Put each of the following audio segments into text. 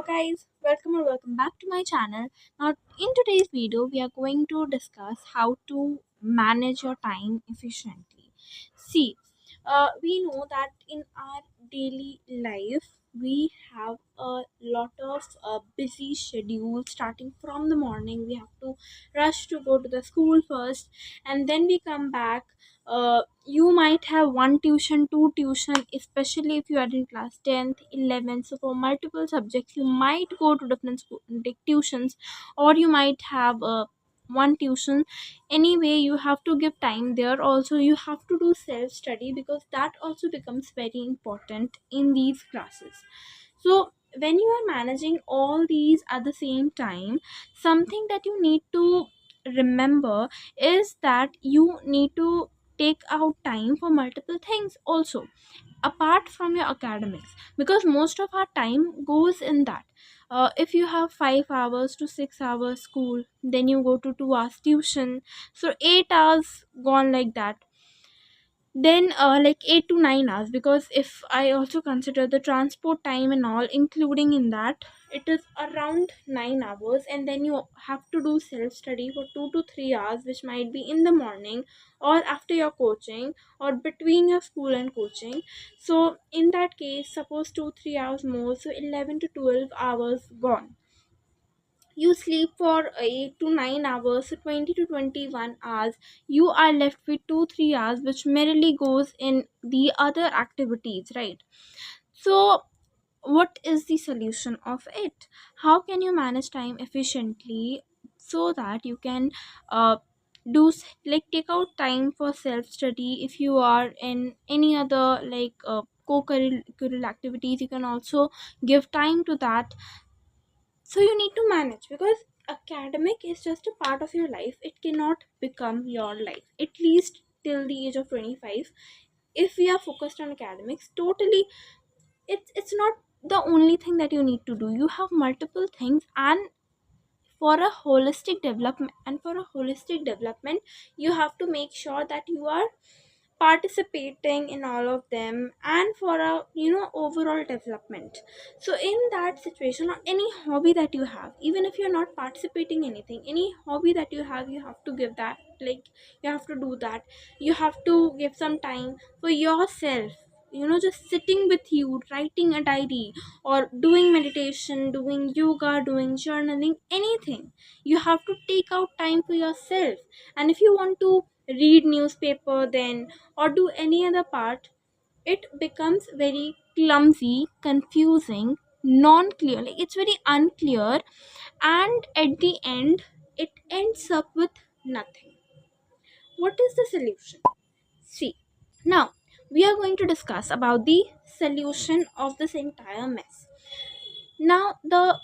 Hello guys, welcome or welcome back to my channel. Now in today's video we are going to discuss how to manage your time efficiently. See, we know that in our daily life we have a lot of busy schedule. Starting from the morning we have to rush to go to the school first, and then we come back. You might have one tuition, two tuition, especially if you are in class 10th, 11th. So for multiple subjects you might go to different school, take tuitions, or you might have one tuition. Anyway, you have to give time there. Also you have to do self study, because that also becomes very important in these classes. So when you are managing all these at the same time, something that you need to remember is that you need to take out time for multiple things also, apart from your academics, because most of our time goes in that. If you have 5 hours to 6 hours school, then you go to 2 hours tuition, so 8 hours gone like that. Then like 8 to 9 hours, because if I also consider the transport time and all including in that, it is around 9 hours. And then you have to do self study for 2 to 3 hours, which might be in the morning or after your coaching or between your school and coaching. So in that case, suppose 2 3 hours more, so 11 to 12 hours gone. You sleep for 8 to 9 hours, so 20 to 21 hours. You are left with 2 3 hours, which merely goes in the other activities, right? So what is the solution of it? How can you manage time efficiently so that you can uh, like take out time for self study? If you are in any other like co-curricular activities, you can also give time to that. So you need to manage, because academic is just a part of your life. It cannot become your life, at least till the age of 25. If we are focused on academics totally, it's not the only thing that you need to do. You have multiple things, and for a holistic development, you have to make sure that you are participating in all of them, and for a overall development. So in that situation, or any hobby that you have, even if you're not participating anything, any hobby that you have to give that, like, you have to do that. You have to give some time for yourself, just sitting with you, writing a diary, or doing meditation, doing yoga, doing journaling, anything. You have to take out time for yourself. And if you want to read newspaper then, or do any other part, it becomes very clumsy, confusing, non-clear, like it's very unclear, and at the end it ends up with nothing. What is the solution? See, now we are going to discuss about the solution of this entire mess. Now the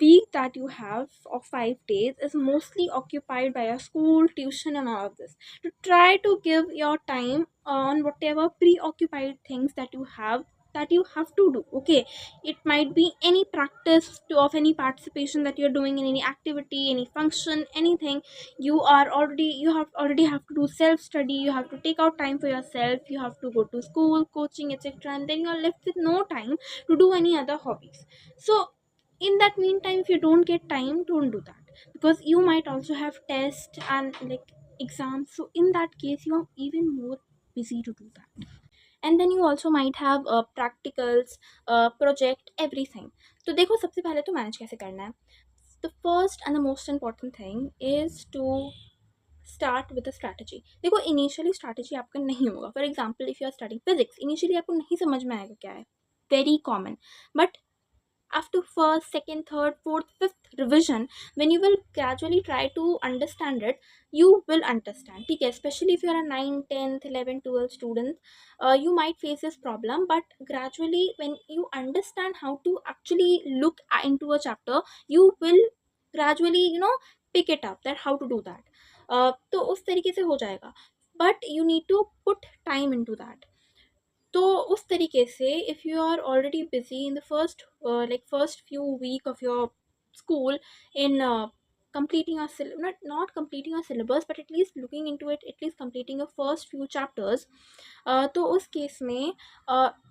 week that you have of 5 days is mostly occupied by your school, tuition, and all of this. To try to give your time on whatever preoccupied things that you have to do. Okay, it might be any practice of any participation that you're doing in any activity, any function, anything. You have to do self study. You have to take out time for yourself. You have to go to school, coaching, etc., and then you're left with no time to do any other hobbies. So in that meantime, if you don't get time, don't do that, because you might also have tests and like exams. So in that case, you are even more busy to do that. And then you also might have practicals, project, everything. तो देखो, सबसे पहले तो manage कैसे करना है. The first and the most important thing is to start with a strategy. देखो, initially strategy आपका नहीं होगा. For example, if you are studying physics, initially आपको नहीं समझ में आएगा क्या है, very common. But after first, second, third, fourth, fifth revision, when you will gradually try to understand it, you will understand. Okay, especially if you are a 9, 10th, 11, 12 student, you might face this problem. But gradually, when you understand how to actually look into a chapter, you will gradually pick it up, that how to do that. तो उस तरीके से हो जाएगा. But you need to put time into that. तो उस तरीके से, if you are already busy in the first few week of your school in completing a not completing a syllabus, but at least looking into it, at least completing your first few chapters, तो उस case में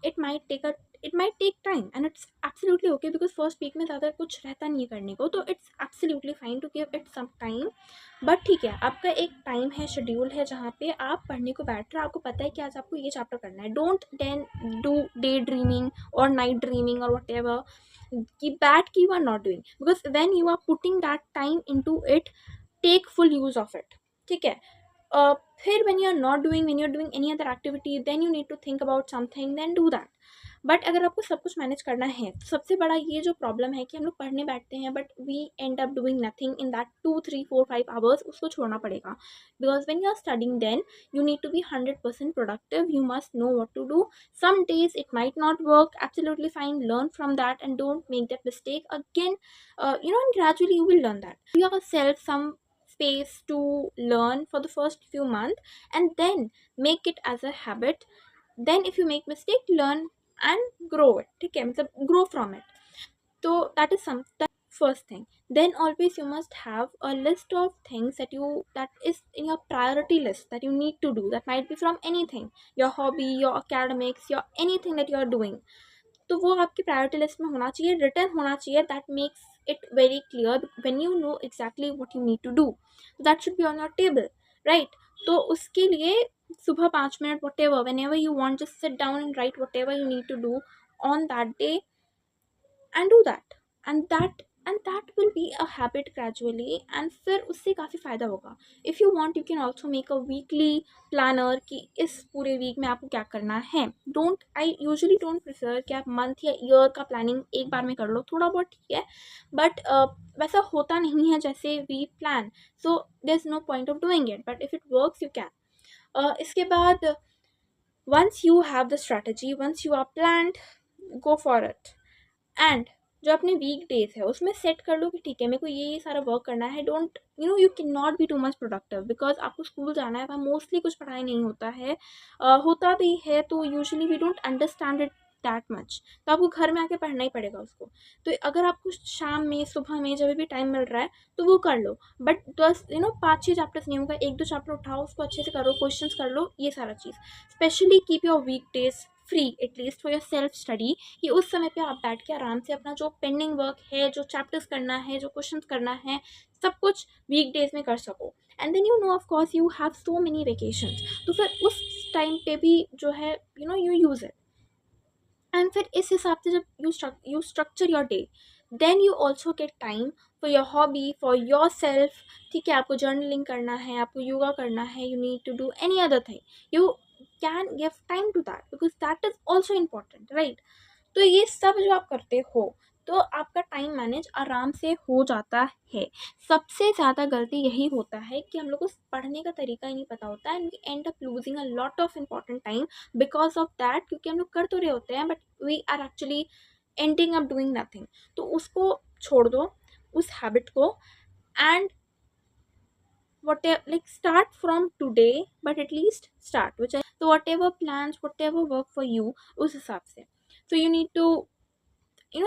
it might take it might take time and it's absolutely okay, because first week में ज़्यादा कुछ रहता नहीं है करने को, तो it's absolutely fine to give it some time. But ठीक है, आपका एक टाइम है, शेड्यूल है, जहाँ पे आप पढ़ने को बैठ रहे हो, आपको पता है कि आज आपको ये चैप्टर करना है। Don't then do day dreaming और नाइट ड्रीमिंग और वट एवर कि दैट की you are not doing, because when you are putting that time into it, take full use of it. ठीक है, फिर when you are not doing, when you're doing any other activity, then you need to think about something, then do that. But अगर आपको सब कुछ manage करना है, तो सबसे बड़ा ये जो प्रॉब्लम है कि हम लोग पढ़ने बैठते हैं but we end up doing nothing in that 2 3 4 5 hours, उसको छोड़ना पड़ेगा। Because when you are studying then you need to be 100% productive, you must know what to do. Some days it might not work, absolutely fine, learn from that and don't make that mistake again, and gradually you will learn that you have yourself some space to learn for the first few months, and then make it as a habit. Then if you make mistake, learn and grow it, ठीक है, मतलब grow from it. So that is some, that first thing. Then always you must have a list of things that is in your priority list that you need to do. That might be from anything, your hobby, your academics, your anything that you are doing. तो वो आपकी priority list में होना चाहिए, return होना चाहिए, that makes it very clear when you know exactly what you need to do, that should be on your table, right. तो उसके लिए सुबह 5 minute, whatever, whenever you want, just sit down and write whatever you need to do on that day and do that, and that will be a habit gradually, and फिर उससे काफ़ी फ़ायदा होगा। If you want, you can also make a weekly planner कि इस पूरे week में आपको क्या करना है। Don't, I usually don't prefer कि आप मंथ या ईयर का प्लानिंग एक बार में कर लो, थोड़ा बहुत ठीक है, बट वैसा होता नहीं है जैसे we plan, so there is no point of doing it, but if it works you can. इसके बाद once you have the strategy, once you are planned, go for it. And जो अपने वीक डेज है उसमें set कर लो कि ठीक है, मेरे को ये सारा वर्क करना है। Don't, you can not be too much productive, because आपको स्कूल जाना है, वहाँ मोस्टली कुछ पढ़ाई नहीं होता है, होता भी है तो usually we don't understand it that much, तो आपको घर में आके पढ़ना ही पड़ेगा उसको। तो अगर आपको शाम में, सुबह में, जब भी टाइम मिल रहा है तो वो कर लो, बट 5 6 चैप्टर्स नहीं होगा, 1 2 चैप्टर उठाओ, उसको अच्छे से करो, क्वेश्चंस कर लो, ये सारा चीज़। Specially keep your week days free at least for your self study, कि उस समय पे आप बैठ के आराम से अपना जो पेंडिंग वर्क है, जो चैप्टर्स करना है, जो क्वेश्चंस करना है, सब कुछ वीक डेज में कर सको। And then you know of course you have so many vacations, तो फिर उस टाइम पे भी जो है यू यूज़ इट। एंड फिर इस हिसाब से जब you structure your day, then you also get time for your hobby, for your self. ठीक है, आपको जर्नलिंग करना है, आपको योगा करना है, you need to do any other thing, you can give time to that, because that is also important, right. तो ये सब जो आप करते हो तो आपका टाइम मैनेज आराम से हो जाता है। सबसे ज़्यादा गलती यही होता है कि हम लोग को पढ़ने का तरीका ही नहीं पता होता है, and we end up losing a lot of important time because of that, क्योंकि हम लोग कर तो रहे होते हैं but we are actually ending up doing nothing. तो उसको छोड़ दो, उस हैबिट को, and whatever, like start from today, but at least start, so whatever plans, whatever work for you, उस हिसाब से। So you need to,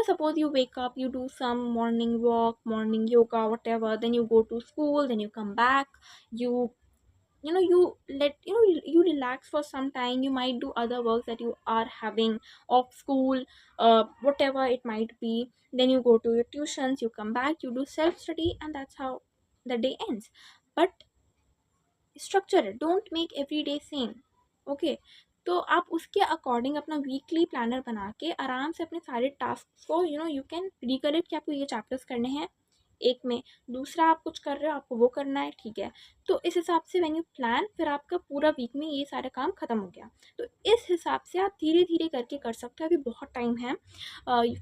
suppose you wake up, you do some morning walk, morning yoga, whatever, then you go to school, then you come back, you you let you relax for some time, you might do other works that you are having off school, whatever it might be, then you go to your tuitions, you come back, you do self study, and that's how the day ends. But structure है, don't make every day same, okay. तो आप उसके according अपना weekly planner बना के आराम से अपने सारे टास्क को यू कैन रिकलेक्ट कि आपको ये चैप्टर्स करने हैं एक में, दूसरा आप कुछ कर रहे हो, आपको वो करना है, ठीक है। तो इस हिसाब से व्हेन यू प्लान, फिर आपका पूरा वीक में ये सारा काम खत्म हो गया। तो इस हिसाब से आप धीरे धीरे करके कर सकते हो। अभी बहुत टाइम है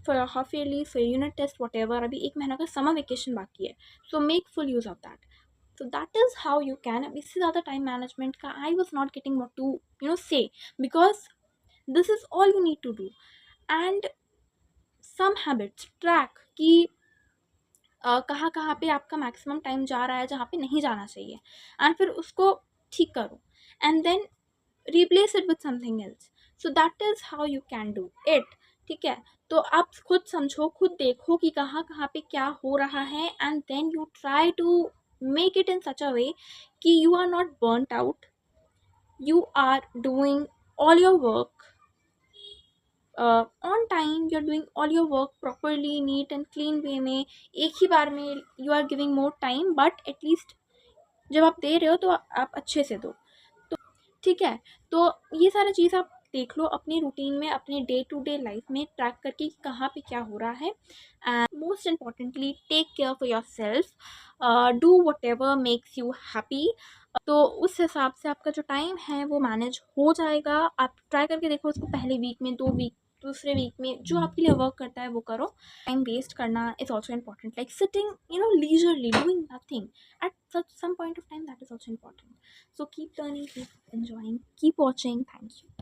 for half yearly, for unit test, whatever, अभी 1 महीना का समर वेकेशन बाकी है, so make full use of that. So that is how you can, अब इससे ज़्यादा टाइम मैनेजमेंट का I was not getting what to say, because this is all you need to do. And some habits track कि कहाँ कहाँ पे आपका maximum time जा रहा है, जहाँ पे नहीं जाना चाहिए, एंड फिर उसको ठीक करो, and then replace it with something else. So that is how you can do it, ठीक है। तो आप खुद समझो, खुद देखो कि कहाँ कहाँ पे क्या हो रहा है, and then you try to make it in such a way कि you are not burnt out, you are doing all your work on time, you are doing all your work properly, neat and clean way में, एक ही बार में you are giving more time, but at least जब आप दे रहे हो तो आप अच्छे से दो। तो ठीक है, तो ये सारा चीज़ आप देख लो अपनी रूटीन में, अपने डे टू डे लाइफ में ट्रैक करके कि कहाँ पे क्या हो रहा है। And most importantly, take care for your self, do whatever makes you happy. तो उस हिसाब से आपका जो टाइम है वो मैनेज हो जाएगा। आप ट्राई करके देखो उसको, पहले वीक में, 2 वीक, दूसरे वीक में, जो आपके लिए वर्क करता है वो करो। टाइम वेस्ट करना is also important, like sitting leisurely doing nothing at such some point of time, that is also important. So keep learning, keep enjoying, keep watching. Thank you.